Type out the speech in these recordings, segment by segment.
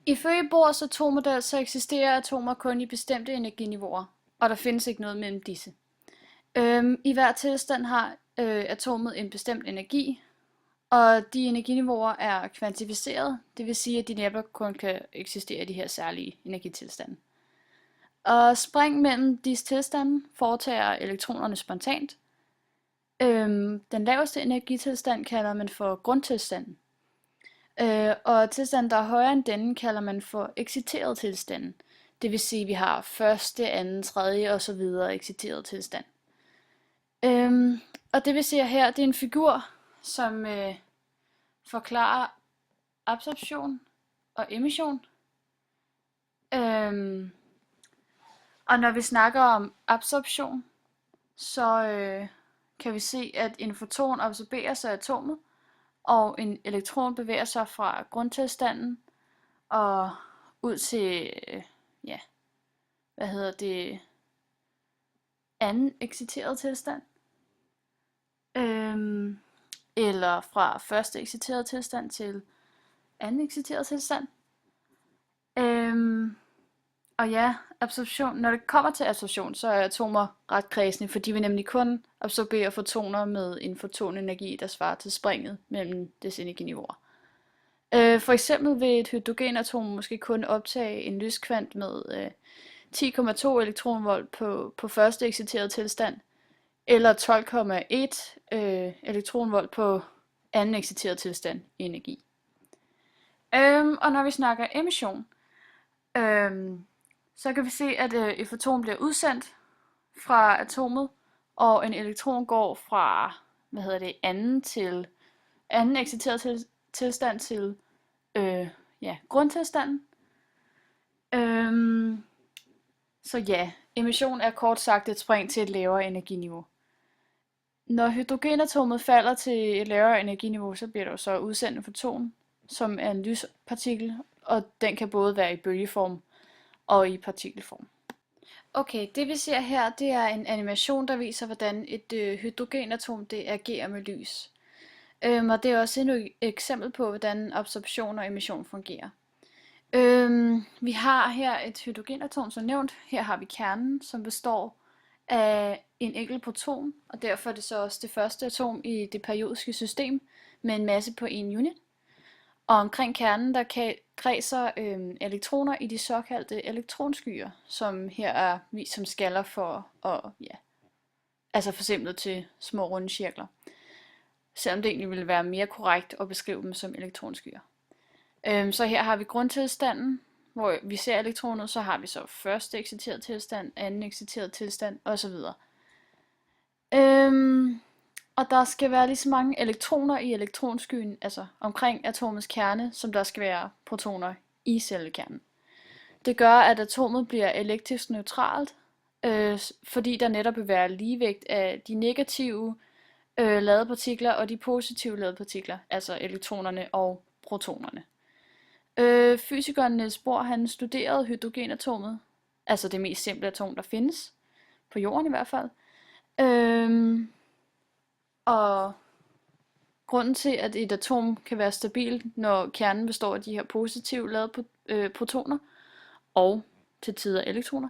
Ifølge Bohrs atommodel så eksisterer atomer kun i bestemte energiniveauer, og der findes ikke noget mellem disse. I hver tilstand har atomet en bestemt energi, og de energiniveauer er kvantificeret, det vil sige, at de næppe kun kan eksistere i de her særlige energitilstande. Og spring mellem disse tilstande foretager elektronerne spontant. Den laveste energitilstand kalder man for grundtilstanden. Og tilstanden, der er højere end denne, kalder man for exciteret tilstanden. Det vil sige, at vi har første, anden, tredje og så videre exciteret tilstand. Og det vi ser her, det er en figur, som forklarer absorption og emission. Og når vi snakker om absorption, så kan vi se, at en foton absorberes af atomet, og en elektron bevæger sig fra grundtilstanden og ud til, anden exciteret tilstand. Eller fra første exciteret tilstand til anden exciteret tilstand. Og ja, absorption. Når det kommer til absorption, så er atomer ret kredsende, fordi vi nemlig kun absorberer fotoner med en fotonenergi, der svarer til springet mellem disse energiniveauer. For eksempel vil et hydrogenatom måske kun optage en lyskvant med 10,2 elektronvolt på første exciteret tilstand, eller 12,1 elektronvolt på anden exciteret tilstand i energi. Og når vi snakker emission, så kan vi se, at et foton bliver udsendt fra atomet, og en elektron går fra anden exciteret tilstand til grundtilstanden. Så ja, emission er kort sagt et spring til et lavere energiniveau. Når hydrogenatomet falder til et lavere energiniveau, så bliver der jo så udsendt en foton, som er en lyspartikel, og den kan både være i bølgeform og i partikelform. Okay, det vi ser her, det er en animation, der viser, hvordan et hydrogenatom det agerer med lys. Og det er også et eksempel på, hvordan absorption og emission fungerer. Vi har her et hydrogenatom, som nævnt. Her har vi kernen, som består af en enkelt proton, og derfor er det så også det første atom i det periodiske system med en masse på 1 unit. Og omkring kernen, der kredser elektroner i de såkaldte elektronskyer, som her er vist som skaller for forsimplet til små runde cirkler. Selvom det egentlig ville være mere korrekt at beskrive dem som elektronskyer. Så her har vi grundtilstanden, hvor vi ser elektronet, så har vi så første exciteret tilstand, anden exciteret tilstand osv. Og der skal være lige så mange elektroner i elektronskyen, altså omkring atomets kerne, som der skal være protoner i selve kernen. Det gør, at atomet bliver elektrisk neutralt, fordi der netop vil være ligevægt af de negative ladede partikler og de positive ladede partikler, altså elektronerne og protonerne. Fysikeren Niels Bohr, han studerede hydrogenatomet, altså det mest simple atom, der findes, på jorden i hvert fald. Og grunden til, at et atom kan være stabilt, når kernen består af de her positivt ladede protoner, og til tider elektroner,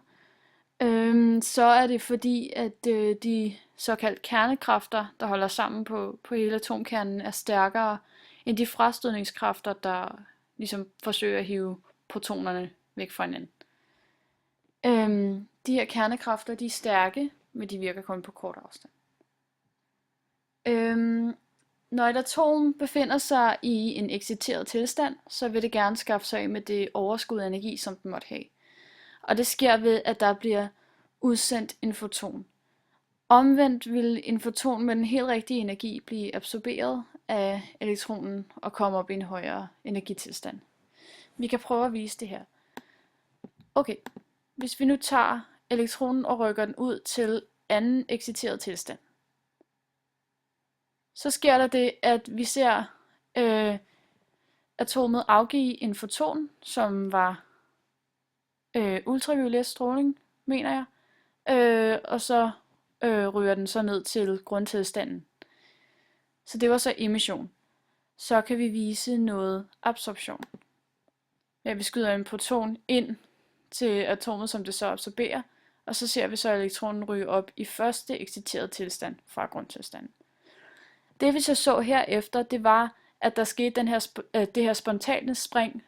så er det fordi, at de såkaldte kernekræfter, der holder sammen på hele atomkernen, er stærkere end de frastødningskræfter, der ligesom forsøger at hive protonerne væk fra hinanden. De her kernekræfter, de er stærke, men de virker kun på kort afstand. Når et atom befinder sig i en exciteret tilstand, så vil det gerne skaffe sig af med det overskud af energi, som den måtte have. Og det sker ved, at der bliver udsendt en foton. Omvendt vil en foton med den helt rigtige energi blive absorberet af elektronen og komme op i en højere energitilstand. Vi kan prøve at vise det her. Okay, hvis vi nu tager elektronen og rykker den ud til anden exciteret tilstand, så sker der det, at vi ser atomet afgive en foton, som var ultraviolet stråling, mener jeg, og så ryger den så ned til grundtilstanden. Så det var så emission. Så kan vi vise noget absorption. Ja, vi skyder en proton ind til atomet, som det så absorberer, og så ser vi så elektronen ryge op i første exciterede tilstand fra grundtilstanden. Det vi så herefter, det var, at der skete det her spontane spring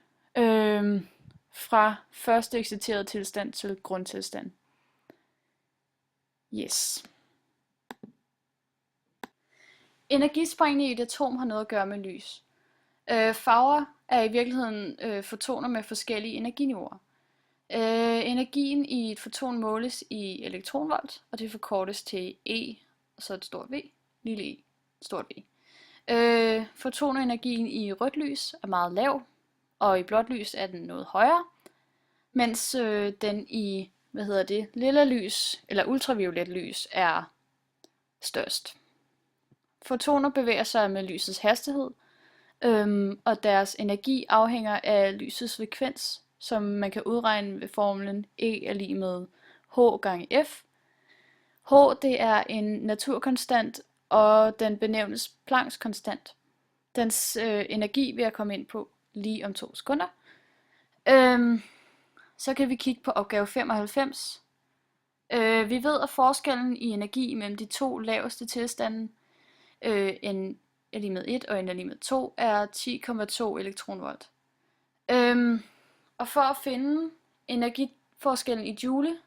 fra første exciterede tilstand til grundtilstand. Yes. Energispringene i et atom har noget at gøre med lys. Farver er i virkeligheden fotoner med forskellige energiniveauer. Energien i et foton måles i elektronvolt, og det forkortes til E, og så et stort V, lille e, stort V. Fotonenergien i rødt lys er meget lav, og i blåt lys er den noget højere, mens den i lilla lys eller ultraviolet lys er størst. Fotoner bevæger sig med lysets hastighed, og deres energi afhænger af lysets frekvens, som man kan udregne ved formlen E er lig med H gange F. H det er en naturkonstant, og den benævnes Plancks konstant. Dens energi vil jeg komme ind på lige om 2 sekunder. Så kan vi kigge på opgave 95. Vi ved, at forskellen i energi mellem de to laveste tilstande, N er lig med 1 og N er lig med 2, er 10,2 elektronvolt. Og for at finde energiforskellen i joule,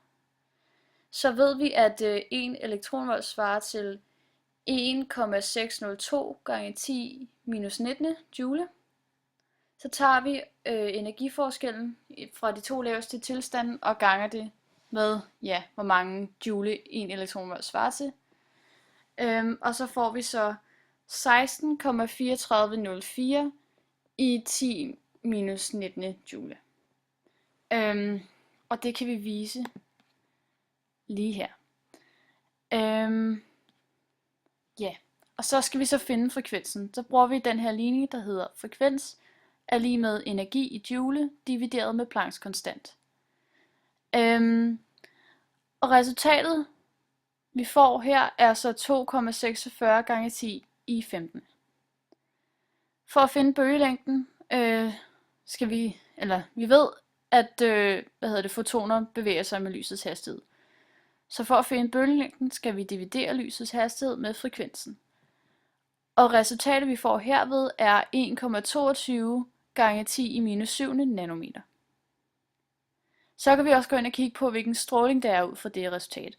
så ved vi, at 1 elektronvolt svarer til 1,602 gange 10 minus 19 joule. Så tager vi energiforskellen fra de to laveste tilstande og ganger det med, hvor mange joule 1 elektronvolt svarer til. Og så får vi så 16,3404 i 10 minus 19 joule. Og det kan vi vise lige her. Og så skal vi så finde frekvensen. Så bruger vi den her ligning, der hedder frekvens er lige med energi i joule divideret med Plancks konstant. Og resultatet vi får her er så 2,46 gange 10 i 15. For at finde bølgelængden vi ved, at fotoner bevæger sig med lysets hastighed. Så for at finde bølgelængden skal vi dividere lysets hastighed med frekvensen. Og resultatet vi får herved er 1,22 gange 10 i minus 7 nanometer. Så kan vi også gå ind og kigge på, hvilken stråling der er ud fra det resultat.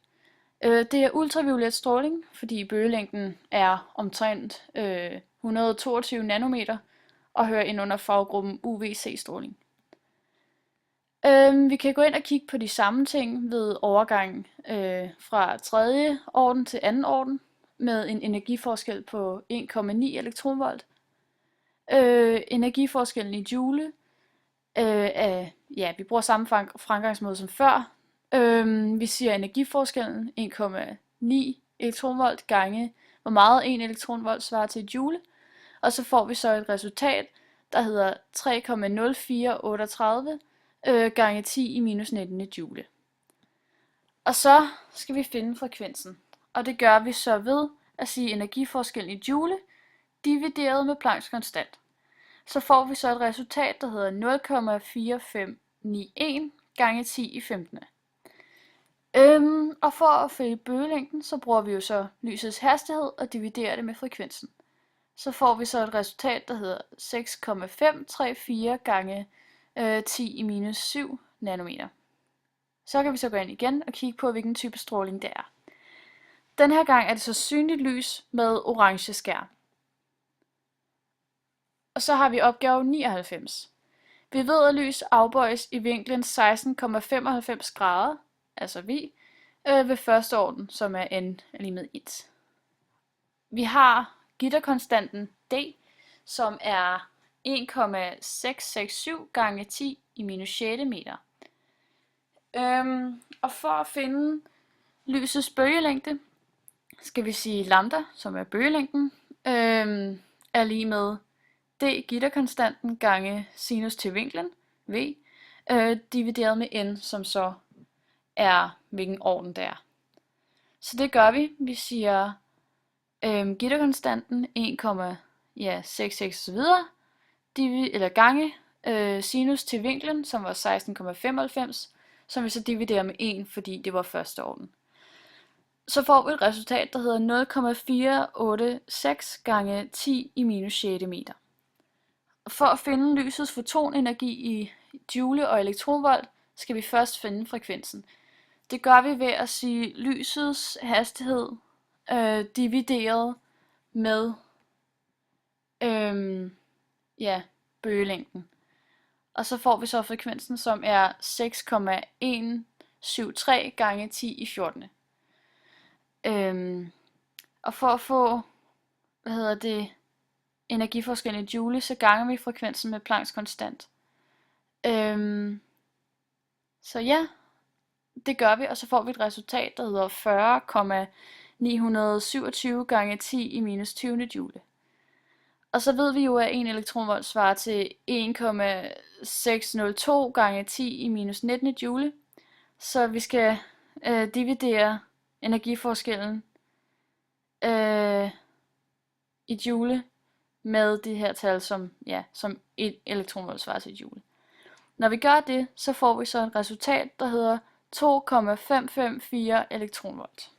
Det er ultraviolet stråling, fordi bølgelængden er omtrent 122 nanometer og hører ind under faggruppen UVC-stråling. Vi kan gå ind og kigge på de samme ting ved overgangen fra 3. orden til 2. orden med en energiforskel på 1,9 elektronvolt. Energiforskellen i joule vi bruger samme fremgangsmåde som før. Vi siger energiforskellen 1,9 elektronvolt gange hvor meget 1 elektronvolt svarer til joule, og så får vi så et resultat, der hedder 3,0438 gange 10 i minus 19 joule. Og så skal vi finde frekvensen, og det gør vi så ved at sige energiforskellen i joule divideret med Plancks konstant. Så får vi så et resultat, der hedder 0,4591 gange 10 i 15. Og for at finde bølgelængden, så bruger vi jo så lysets hastighed og dividerer det med frekvensen. Så får vi så et resultat, der hedder 6,534 gange 10 i minus 7 nanometer. Så kan vi så gå ind igen og kigge på, hvilken type stråling det er. Den her gang er det så synligt lys med orange skærm. Og så har vi opgave 99. Vi ved, at lys afbøjes i vinklen 16,95 grader, altså V, ved første orden, som er n lige med 1. Vi har gitterkonstanten D, som er 1,667 gange 10 i minus 6 meter. Og for at finde lysets bølgelængde, skal vi sige lambda, som er bølgelængden, er lige med D gitterkonstanten gange sinus til vinklen, V, divideret med n, som så er hvilken orden det er. Så det gør vi. Vi siger gitterkonstanten 1,66 osv. Eller gange sinus til vinklen, som var 16,95, som vi så dividerer med 1, fordi det var første orden. Så får vi et resultat, der hedder 0,486 gange 10 i minus 6 meter. For at finde lysets fotonenergi i joule og elektronvolt, skal vi først finde frekvensen. Det gør vi ved at sige lysets hastighed divideret med bølgelængden. Og så får vi så frekvensen, som er 6,173 gange 10 i 14. Og for at få, energiforskellen i joule, så ganger vi frekvensen med Plancks konstant. Så ja, det gør vi, og så får vi et resultat, der hedder 40,927 gange 10 i minus 20 joule. Og så ved vi jo, at 1 elektronvolt svarer til 1,602 gange 10 i minus 19 joule. Så vi skal dividere energiforskellen i joule med de her tal, som 1 elektronvolt svarer til joule. Når vi gør det, så får vi så et resultat, der hedder 2,554 elektronvolt.